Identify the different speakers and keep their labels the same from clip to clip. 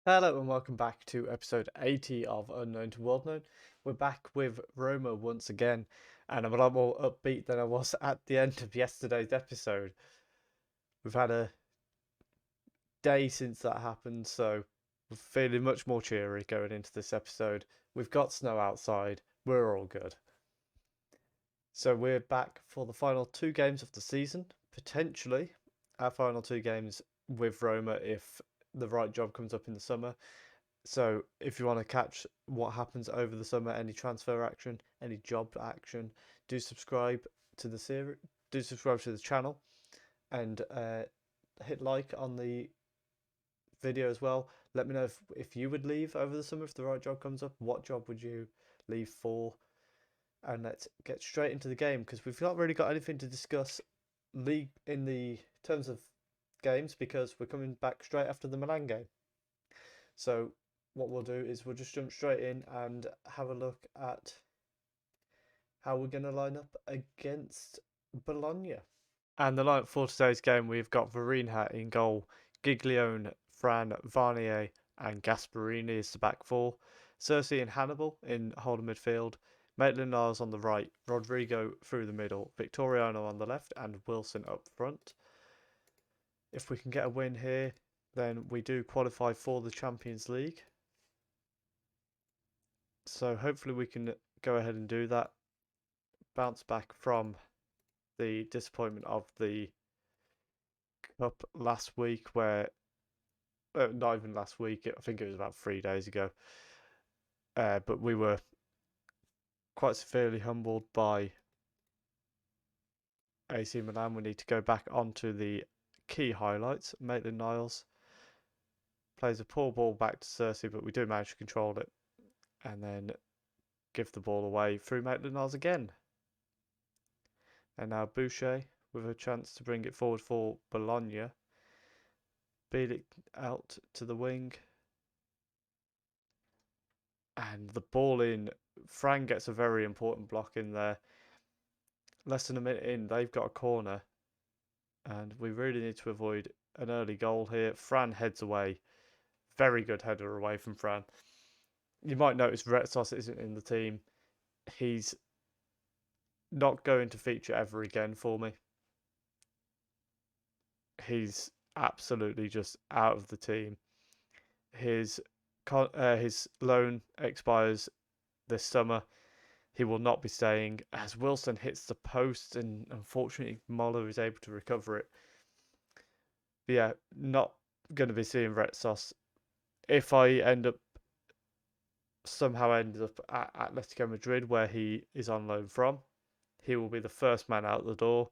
Speaker 1: Hello and welcome back to episode 80 of Unknown to World Known. We're back with Roma once again, and I'm a lot more upbeat than I was at the end of yesterday's episode. We've had a day since that happened, so we're feeling much more cheery going into this episode. We've got snow outside, we're all good. So we're back for the final two games of the season, potentially our final two games with Roma if the right job comes up in the summer. So if you want to catch what happens over the summer, any transfer action, any job action, do subscribe to the series, do subscribe to the channel, and hit like on the video as well. Let me know if you would leave over the summer if the right job comes up. What job would you leave for? And let's get straight into the game because we've not really got anything to discuss league in the terms of games because we're coming back straight after the Milan game. So what we'll do is we'll just jump straight in and have a look at how we're going to line up against Bologna. And the lineup for today's game, we've got Varinha in goal, Giglione, Fran, Varnier, and Gasparini is the back four. Cersei and Hannibal in holding midfield. Maitland-Niles on the right, Rodrigo through the middle, Victoriano on the left, and Wilson up front. If we can get a win here, then we do qualify for the Champions League. So hopefully we can go ahead and do that. Bounce back from the disappointment of the Cup last week, where not even last week, I think it was about 3 days ago. But we were quite severely humbled by AC Milan. We need to go back onto the key highlights. Maitland-Niles plays a poor ball back to Cersei, but we do manage to control it and then give the ball away through Maitland-Niles again. And now Boucher with a chance to bring it forward for Bologna. Bielik out to the wing. And the ball in. Fran gets a very important block in there. Less than a minute in, they've got a corner. And we really need to avoid an early goal here. Fran heads away. Very good header away from Fran. You might notice Retsos isn't in the team. He's not going to feature ever again for me. He's absolutely just out of the team. His loan expires this summer. He will not be staying as Wilson hits the post, and unfortunately Moller is able to recover it. But yeah, not going to be seeing Retsos. If I somehow ended up at Atletico Madrid, where he is on loan from, he will be the first man out the door.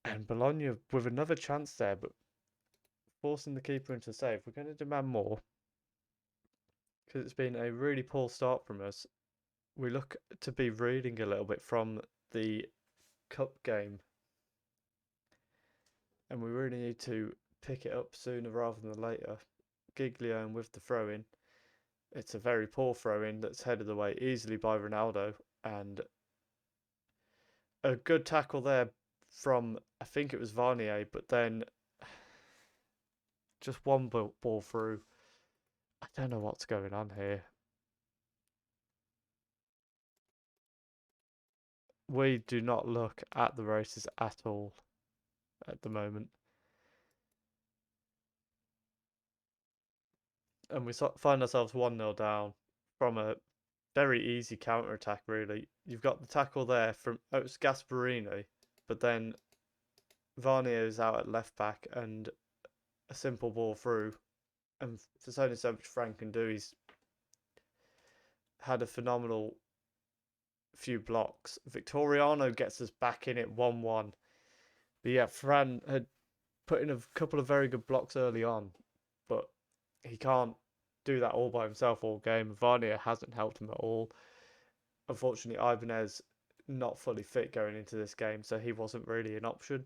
Speaker 1: And Bologna with another chance there, but forcing the keeper into save. We're going to demand more because it's been a really poor start from us. We look to be reeling a little bit from the cup game, and we really need to pick it up sooner rather than later. Giglione with the throw in. It's a very poor throw in that's headed away easily by Ronaldo, and a good tackle there from, I think it was Varnier, but then just one ball through. I don't know what's going on here. We do not look at the races at all at the moment. And we find ourselves 1-0 down from a very easy counter attack, really. You've got the tackle there from, oh, it's Gasparini, but then Varnier is out at left back and a simple ball through. And there's only so much Frank can do. He's had a phenomenal few blocks. Victoriano gets us back in it 1-1. But yeah, Fran had put in a couple of very good blocks early on, but he can't do that all by himself all game. Varnier hasn't helped him at all. Unfortunately, Ibanez not fully fit going into this game, so he wasn't really an option.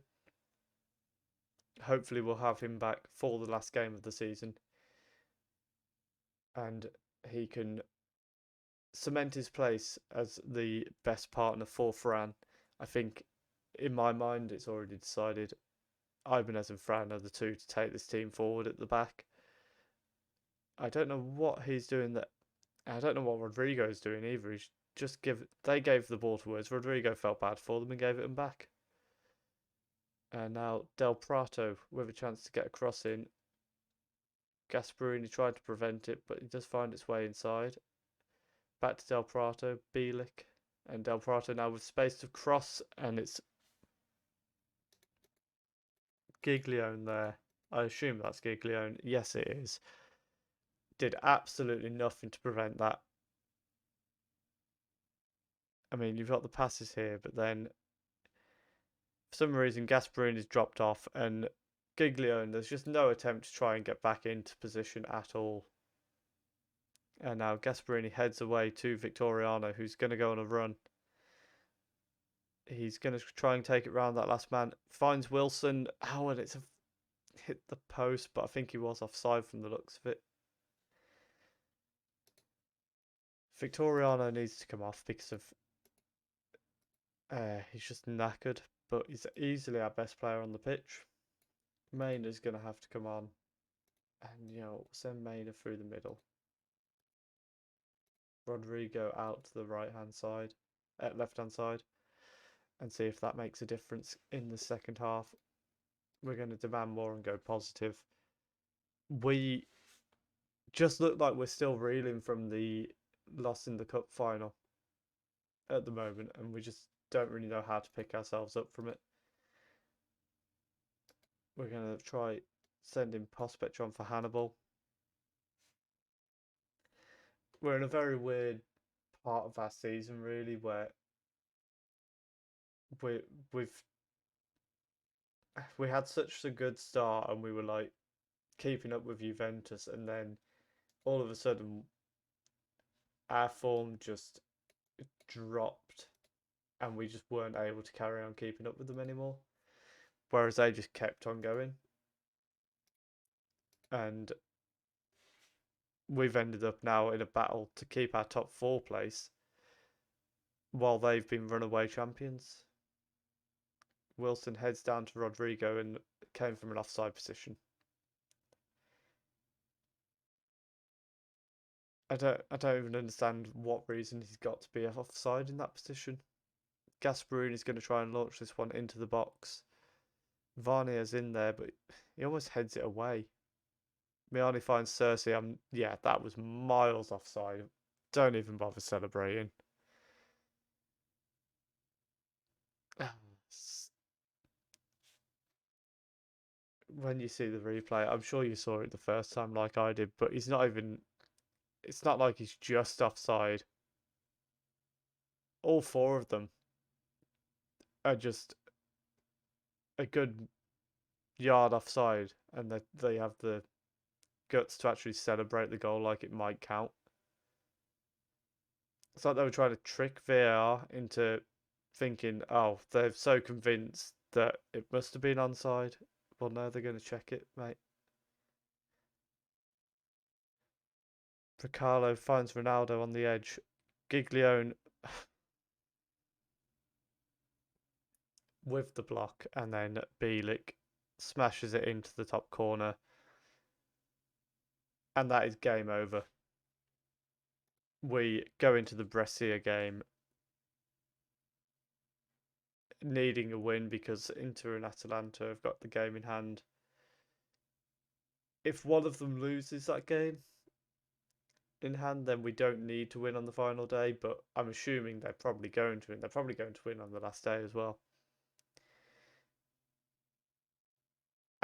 Speaker 1: Hopefully, we'll have him back for the last game of the season, and he can cement his place as the best partner for Fran. I think, in my mind, it's already decided. Ibanez and Fran are the two to take this team forward at the back. I don't know what he's doing that. I don't know what Rodrigo's doing either. They gave the ball to Woods. Rodrigo felt bad for them and gave it them back. And now Del Prato with a chance to get a cross in. Gasperini tried to prevent it, but he does find its way inside. Back to Del Prato, Bielik, and Del Prato now with space to cross, and it's Giglione there. I assume that's Giglione. Yes, it is. Did absolutely nothing to prevent that. I mean, you've got the passes here, but then for some reason Gasperini's dropped off, and Giglione, there's just no attempt to try and get back into position at all. And now Gasperini heads away to Victoriano, who's going to go on a run. He's going to try and take it round that last man. Finds Wilson. Oh, and it's hit the post, but I think he was offside from the looks of it. Victoriano needs to come off because of he's just knackered, but he's easily our best player on the pitch. Maynard is going to have to come on, and send Maynard through the middle. Rodrigo out to the right-hand side, left-hand side, and see if that makes a difference in the second half. We're going to demand more and go positive. We just look like we're still reeling from the loss in the cup final at the moment, and we just don't really know how to pick ourselves up from it. We're going to try sending Prospect on for Hannibal. We're in a very weird part of our season, really, where we had such a good start and we were like keeping up with Juventus, and then all of a sudden our form just dropped and we just weren't able to carry on keeping up with them anymore, whereas they just kept on going, and we've ended up now in a battle to keep our top 4 place while they've been runaway champions. Wilson heads down to Rodrigo and came from an offside position. I don't even understand what reason he's got to be offside in that position. Gasperini is going to try and launch this one into the box. Varnier's in there, but he almost heads it away. Miani finds Cersei. Yeah, that was miles offside. Don't even bother celebrating. When you see the replay, I'm sure you saw it the first time like I did, but he's not even... It's not like he's just offside. All 4 of them are just a good yard offside, and they have the guts to actually celebrate the goal like it might count. It's like they were trying to trick VAR into thinking, oh, they're so convinced that it must have been onside. Well, no, they're going to check it, mate. Bricalo finds Ronaldo on the edge. Giglione with the block, and then Bielik smashes it into the top corner. And that is game over. We go into the Brescia game needing a win because Inter and Atalanta have got the game in hand. If one of them loses that game in hand, then we don't need to win on the final day, but I'm assuming they're probably going to win. They're probably going to win on the last day as well.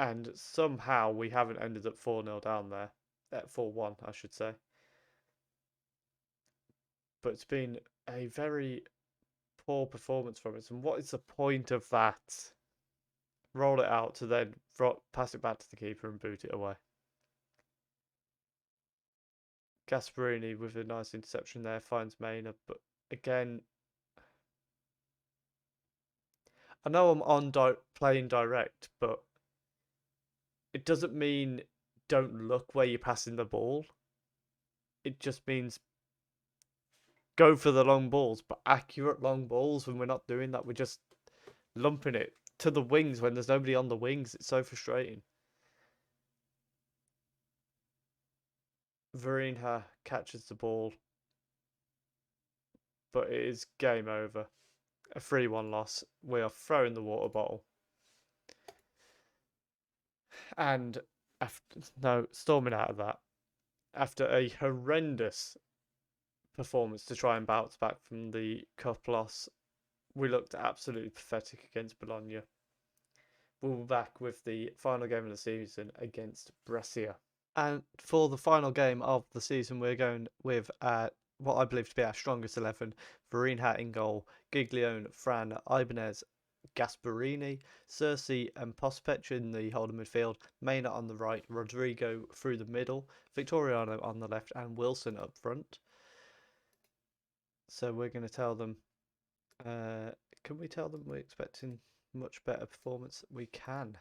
Speaker 1: And somehow we haven't ended up 4-0 down there. 4-1, I should say. But it's been a very poor performance from us. And what is the point of that? Roll it out to then pass it back to the keeper and boot it away. Gasperini with a nice interception there finds Maynard, but again, I know I'm on playing direct, but it doesn't mean don't look where you're passing the ball. It just means go for the long balls, but accurate long balls. When we're not doing that, we're just lumping it to the wings when there's nobody on the wings. It's so frustrating. Varinha catches the ball, but it is game over. A 3-1 loss. We are throwing the water bottle. And storming out of that, after a horrendous performance to try and bounce back from the cup loss, we looked absolutely pathetic against Bologna. We'll be back with the final game of the season against Brescia. And for the final game of the season, we're going with what I believe to be our strongest 11. Varinha in goal, Giglione, Fran, Ibanez, Gasparini, Cersei and Pospech in the holding midfield, Maynard on the right, Rodrigo through the middle, Victoriano on the left and Wilson up front. So we're going to tell them, can we tell them we're expecting much better performance? We can.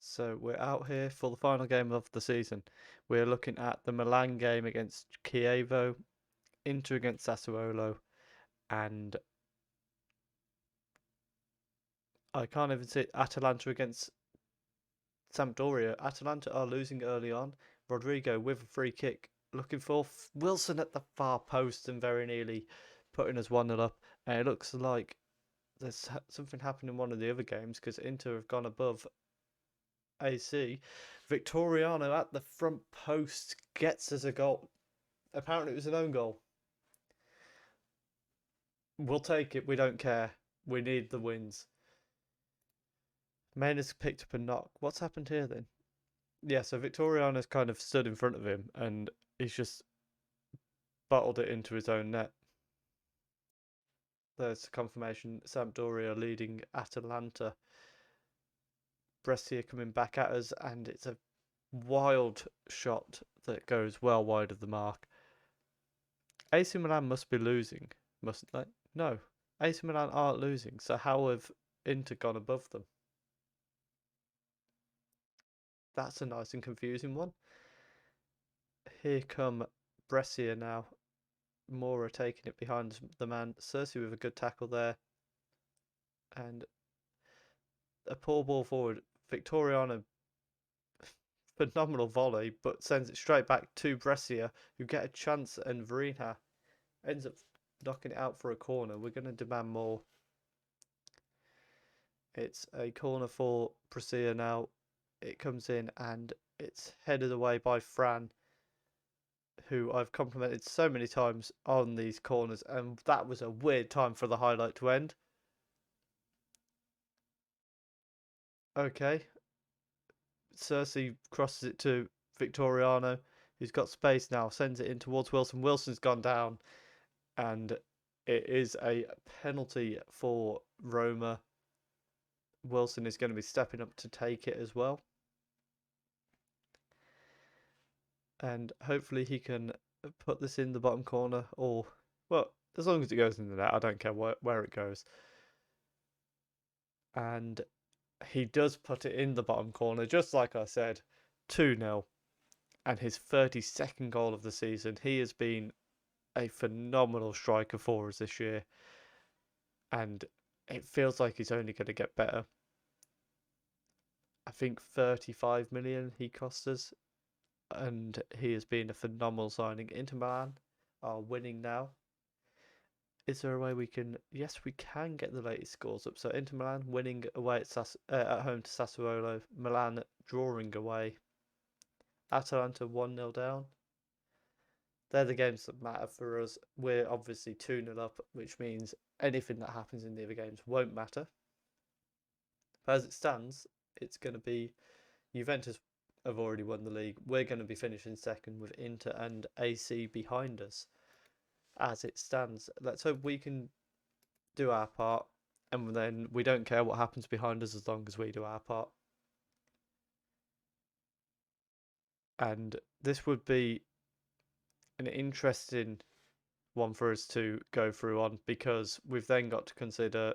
Speaker 1: So we're out here for the final game of the season. We're looking at the Milan game against Chievo, Inter against Sassuolo, and I can't even see Atalanta against Sampdoria. Atalanta are losing early on. Rodrigo with a free kick, looking for Wilson at the far post and very nearly putting us 1-0 up. And it looks like there's something happened in one of the other games because Inter have gone above AC. Victoriano at the front post gets us a goal. Apparently it was an own goal. We'll take it. We don't care. We need the wins. Maynard's picked up a knock. What's happened here then? Yeah, so Victoriano's kind of stood in front of him and he's just bottled it into his own net. There's confirmation. Sampdoria leading Atalanta. Brescia coming back at us, and it's a wild shot that goes well wide of the mark. AC Milan must be losing, mustn't they? No, AC Milan aren't losing, so how have Inter gone above them? That's a nice and confusing one. Here come Brescia now. Mora taking it behind the man. Cersei with a good tackle there. And a poor ball forward. Victoriano, phenomenal volley, but sends it straight back to Brescia, who get a chance, and Varinha ends up knocking it out for a corner. We're going to demand more. It's a corner for Brescia now. It comes in and it's headed away by Fran, who I've complimented so many times on these corners, and that was a weird time for the highlight to end. Okay. Cersei crosses it to Victoriano, who's got space now, sends it in towards Wilson. Wilson's gone down, and it is a penalty for Roma. Wilson is going to be stepping up to take it as well. And hopefully he can put this in the bottom corner, or, well, as long as it goes in the net, I don't care where it goes. And he does put it in the bottom corner, just like I said, 2-0. And his 32nd goal of the season. He has been a phenomenal striker for us this year. And it feels like he's only going to get better. I think 35 million he cost us. And he has been a phenomenal signing. Inter Milan are winning now. Is there a way we can? Yes, we can get the latest scores up. So Inter Milan winning away at home to Sassuolo. Milan drawing away. Atalanta 1-0 down. They're the games that matter for us. We're obviously 2-0 up, which means anything that happens in the other games won't matter. But as it stands, it's going to be Juventus have already won the league. We're going to be finishing second with Inter and AC behind us. As it stands, let's hope we can do our part, and then we don't care what happens behind us as long as we do our part. And this would be an interesting one for us to go through on, because we've then got to consider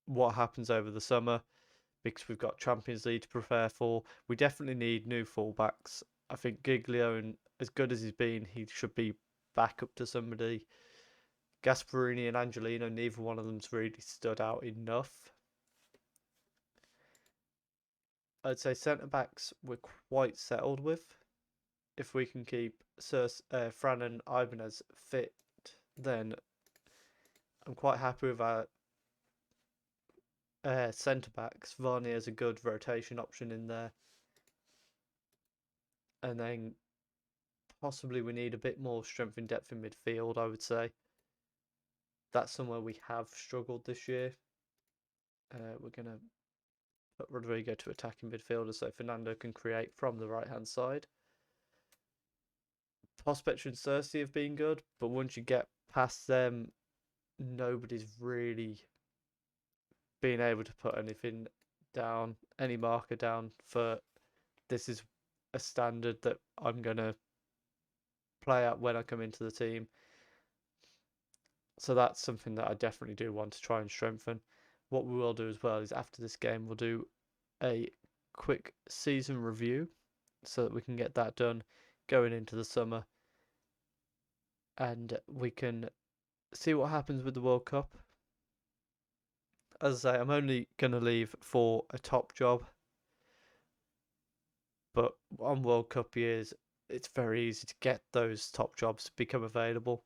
Speaker 1: what happens over the summer, because we've got Champions League to prepare for. We definitely need new fullbacks. I think Giglione, as good as he's been, he should be back up to somebody. Gasparini and Angelino, neither one of them's really stood out enough. I'd say centre backs we're quite settled with. If we can keep Fran and Ibanez fit, then I'm quite happy with our centre backs. Varney is a good rotation option in there, and then possibly we need a bit more strength and depth in midfield. I would say that's somewhere we have struggled this year. We're gonna put Rodrigo to attacking midfielder so Fernando can create from the right hand side. Pospector and Cersei have been good, but once you get past them, nobody's really been able to put anything down, any marker down for this is a standard that I'm going to play at when I come into the team. So that's something that I definitely do want to try and strengthen. What we will do as well is after this game, we'll do a quick season review so that we can get that done going into the summer. And we can see what happens with the World Cup. As I say, I'm only going to leave for a top job. But on World Cup years, it's very easy to get those top jobs to become available.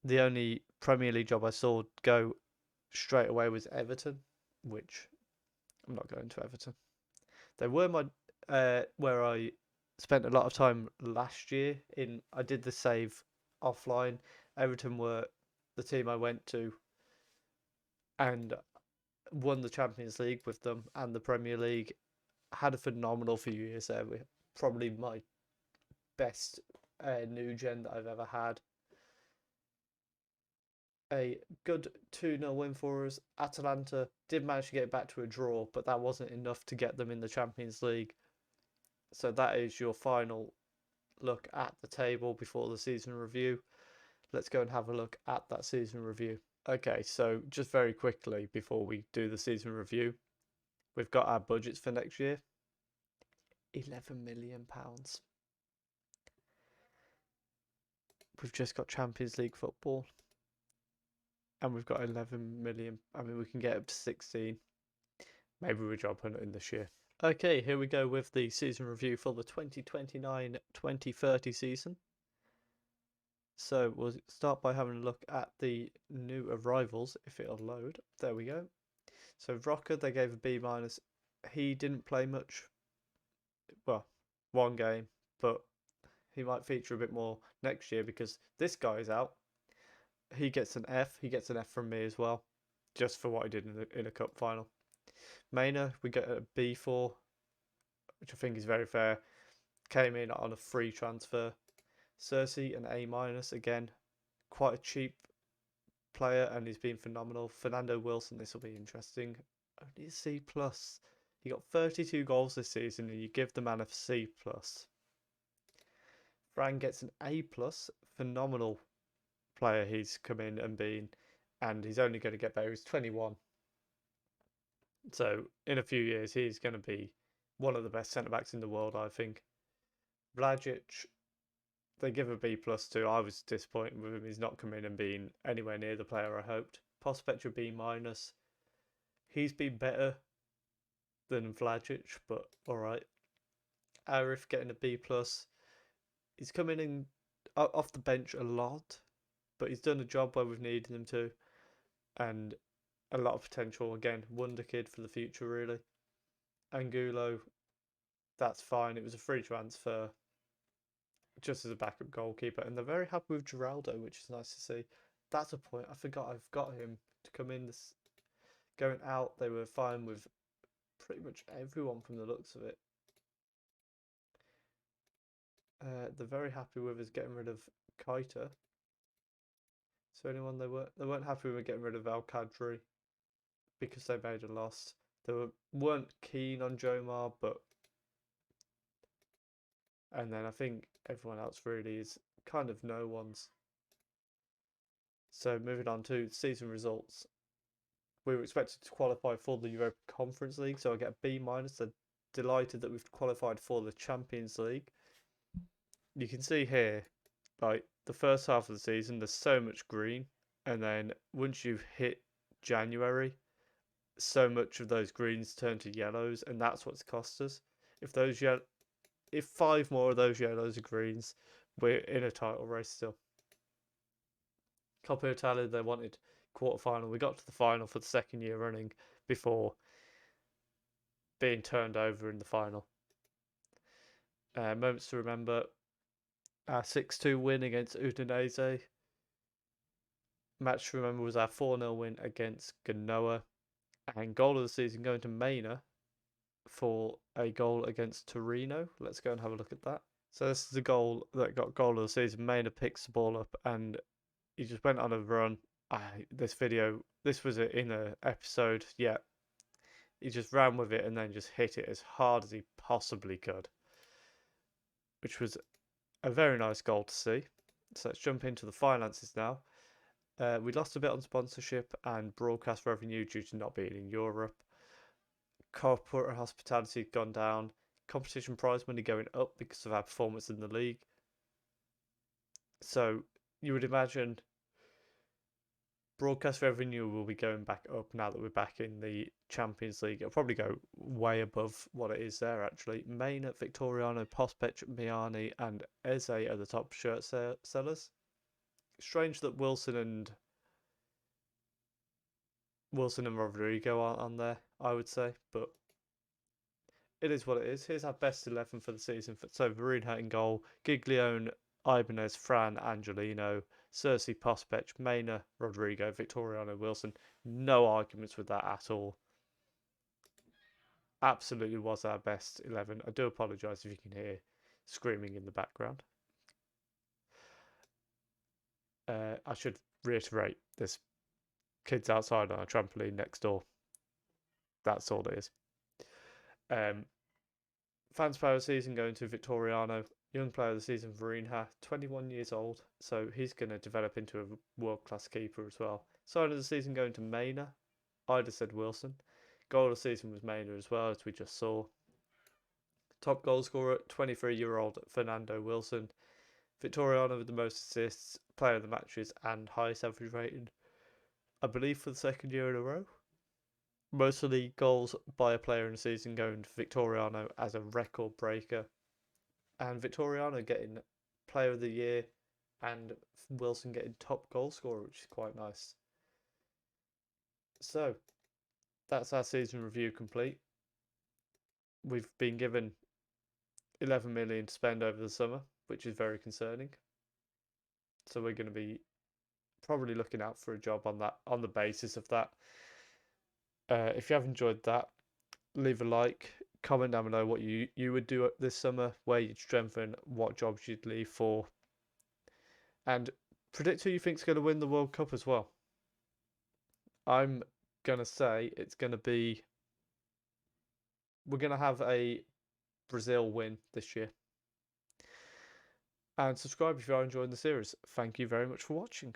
Speaker 1: The only Premier League job I saw go straight away was Everton, which I'm not going to Everton. They were my where I spent a lot of time last year. I did the save offline. Everton were the team I went to and won the Champions League with them and the Premier League. Had a phenomenal few years there. Probably my best new gen that I've ever had. A good 2-0 win for us. Atalanta did manage to get back to a draw, but that wasn't enough to get them in the Champions League. So that is your final look at the table before the season review. Let's go and have a look at that season review. Okay, so just very quickly before we do the season review, we've got our budgets for next year. £11 million. We've just got Champions League football. And we've got 11 million. I mean, we can get up to 16. Maybe we're job hunting this year. Okay, here we go with the season review for the 2029-2030 season. So we'll start by having a look at the new arrivals, if it'll load. There we go. So Rocker, they gave a B-. He didn't play much. Well, one game, but he might feature a bit more next year because this guy's out. He gets an F. He gets an F from me as well, just for what he did in a cup final. Maina, we get a B for, which I think is very fair. Came in on a free transfer. Cersei, an A-. Again, quite a cheap player, and he's been phenomenal. Fernando Wilson, this will be interesting. Only a C+. He got 32 goals this season, and you give the man a C+. Fran gets an A+. Phenomenal player he's come in and been, and he's only going to get better. He's 21. So in a few years, he's going to be one of the best centre-backs in the world, I think. Vlagic, they give a B+ to. I was disappointed with him. He's not come in and been anywhere near the player I hoped. Pospector B-. He's been better than Vlagic, but alright. Arif getting a B+. He's coming in off the bench a lot, but he's done a job where we've needed him to, and a lot of potential. Again, wonder kid for the future, really. Angulo, that's fine. It was a free transfer, just as a backup goalkeeper, and they're very happy with Geraldo, which is nice to see. That's a point. I forgot I've got him to come in. This going out, they were fine with pretty much everyone from the looks of it. They're very happy with us getting rid of Keita. So anyone they weren't happy with getting rid of Al Kadri because they made a loss. They weren't keen on Jomar, but and then I think everyone else really is kind of no one's. So moving on to season results. We were expected to qualify for the Europa Conference League, so I get a B-. They're delighted that we've qualified for the Champions League. You can see here, like the first half of the season, there's so much green, and then once you've hit January, so much of those greens turn to yellows, and that's what's cost us. If 5 more of those yellows are greens, we're in a title race still. Coppa Italia, they wanted quarterfinal. We got to the final for the second year running before being turned over in the final. Moments to remember: our 6-2 win against Udinese. Match to remember was our 4-0 win against Genoa. And goal of the season going to Maina for a goal against Torino. Let's go and have a look at that. So this is the goal that got goal of the season. Maina picks the ball up and he just went on a run. This was in an episode. Yeah, he just ran with it and then just hit it as hard as he possibly could, which was a very nice goal to see. So let's jump into the finances now. We lost a bit on sponsorship and broadcast revenue due to not being in Europe. Corporate hospitality had gone down. Competition prize money going up because of our performance in the league. So you would imagine broadcast revenue will be going back up now that we're back in the Champions League. It'll probably go way above what it is there, actually. Maina, Victoriano, Pospech, Miani, and Eze are the top shirt sellers. Strange that Wilson and Rodrigo aren't on there, I would say, but it is what it is. Here's our best 11 for the season. So Vereenha in goal, Giglione, Ibanez, Fran, Angelino, Cersei, Pospech, Maina, Rodrigo, Victoriano, Wilson. No arguments with that at all. Absolutely was our best 11. I do apologise if you can hear screaming in the background. I should reiterate, there's kids outside on a trampoline next door. That's all it is. Fans player of the season going to Victoriano. Young player of the season, Vereenha, 21 years old, so he's going to develop into a world-class keeper as well. Sign of the season going to Maina. I'd have said Wilson. Goal of the season was Maina as well, as we just saw. Top goal scorer, 23-year-old Fernando Wilson. Victoriano with the most assists, player of the matches, and highest average rating, I believe, for the second year in a row. Most of the goals by a player in the season going to Victoriano as a record breaker. And Victoriano getting player of the year and Wilson getting top goal scorer, which is quite nice. So that's our season review complete. We've been given 11 million to spend over the summer, which is very concerning. So we're going to be probably looking out for a job on the basis of that. If you have enjoyed that, leave a like, comment down below what you would do this summer, where you'd strengthen, what jobs you'd leave for, and predict who you think's going to win the World Cup as well. I'm going to say it's going to be... We're going to have a Brazil win this year. And subscribe if you are enjoying the series. Thank you very much for watching.